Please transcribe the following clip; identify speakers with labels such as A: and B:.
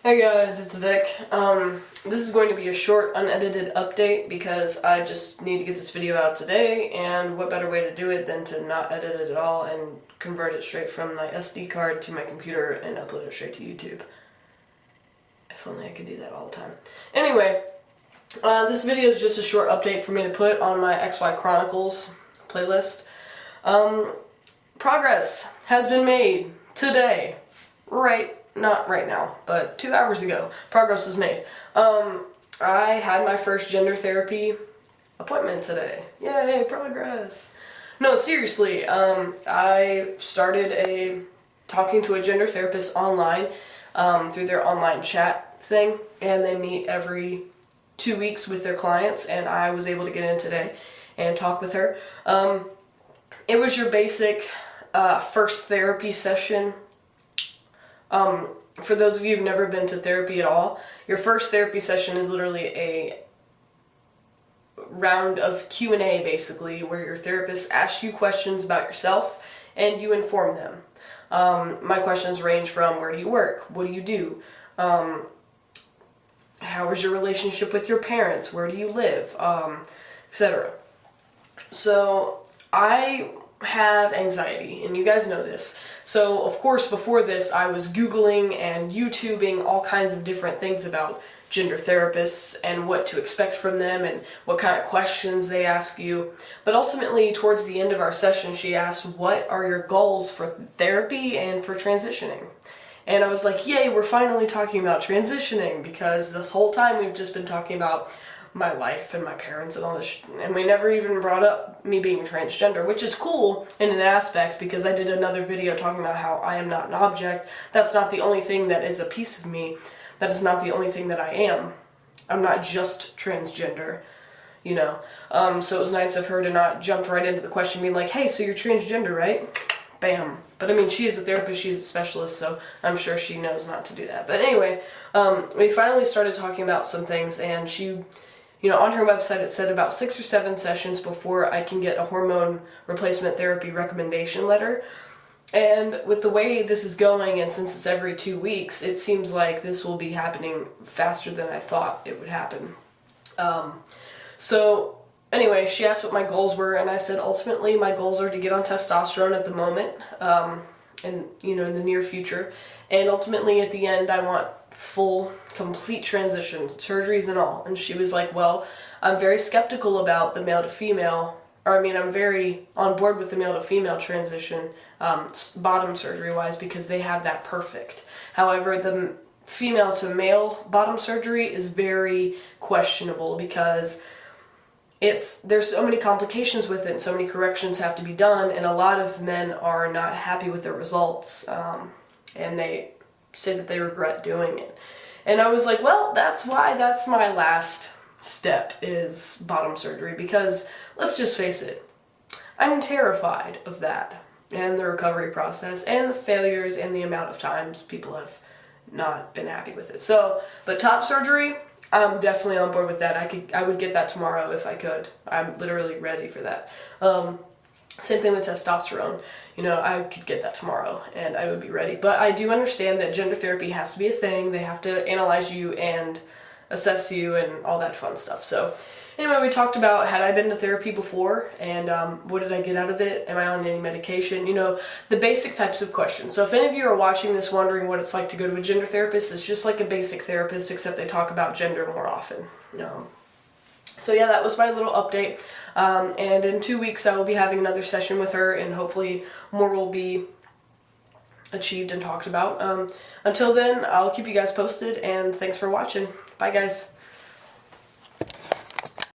A: Hey guys, it's Vic. This is going to be a short, unedited update because I just need to get this video out today, and what better way to do it than to not edit it at all and convert it straight from my SD card to my computer and upload it straight to YouTube. If only I could do that all the time. Anyway, this video is just a short update for me to put on my XY Chronicles playlist. Progress has been made today, not right now, but 2 hours ago, progress was made. I had my first gender therapy appointment today. Yay, progress. No, seriously, I started talking to a gender therapist online, through their online chat thing, and they meet every 2 weeks with their clients, and I was able to get in today and talk with her. It was your basic, first therapy session. For those of you who've never been to therapy at all, your first therapy session is literally a round of Q&A, basically, where your therapist asks you questions about yourself and you inform them. My questions range from: where do you work? What do you do? How is your relationship with your parents? Where do you live? Etc. So, I have anxiety, and you guys know this. So, of course, before this, I was Googling and YouTubing all kinds of different things about gender therapists and what to expect from them and what kind of questions they ask you. But ultimately, towards the end of our session, she asked, what are your goals for therapy and for transitioning? And I was like, yay, we're finally talking about transitioning, because this whole time we've just been talking about my life and my parents and all this, and we never even brought up me being transgender, which is cool in an aspect, because I did another video talking about how I am not an object. That's not the only thing that is a piece of me. That is not the only thing that I am. I'm not just transgender, you know. So it was nice of her to not jump right into the question being like, hey, so you're transgender, right? Bam. But I mean, she is a therapist, she's a specialist, so I'm sure she knows not to do that. But anyway, we finally started talking about some things, and she, you know, on her website it said about 6 or 7 sessions before I can get a hormone replacement therapy recommendation letter. And with the way this is going, and since it's every 2 weeks, it seems like this will be happening faster than I thought it would happen. So anyway, she asked what my goals were, and I said ultimately my goals are to get on testosterone at the moment, and you know, in the near future, and ultimately at the end I want full, complete transition, surgeries and all. And she was like, well, I'm very skeptical about the male to female, I'm very on board with the male to female transition, bottom surgery wise, because they have that perfect. However, the female to male bottom surgery is very questionable, because there's so many complications with it, and so many corrections have to be done, and a lot of men are not happy with their results, and they say that they regret doing it. And I was like, well, that's my last step, is bottom surgery, because let's just face it, I'm terrified of that, and the recovery process, and the failures, and the amount of times people have not been happy with it. So, but top surgery, I'm definitely on board with that. I would get that tomorrow if I could. I'm literally ready for that. Same thing with testosterone. You know, I could get that tomorrow and I would be ready. But I do understand that gender therapy has to be a thing. They have to analyze you and assess you and all that fun stuff. So anyway, we talked about, had I been to therapy before, and what did I get out of it? Am I on any medication? You know, the basic types of questions. So if any of you are watching this wondering what it's like to go to a gender therapist, it's just like a basic therapist, except they talk about gender more often. So yeah, that was my little update. And in 2 weeks I will be having another session with her, and hopefully more will be achieved and talked about. Until then, I'll keep you guys posted, and thanks for watching. Bye guys.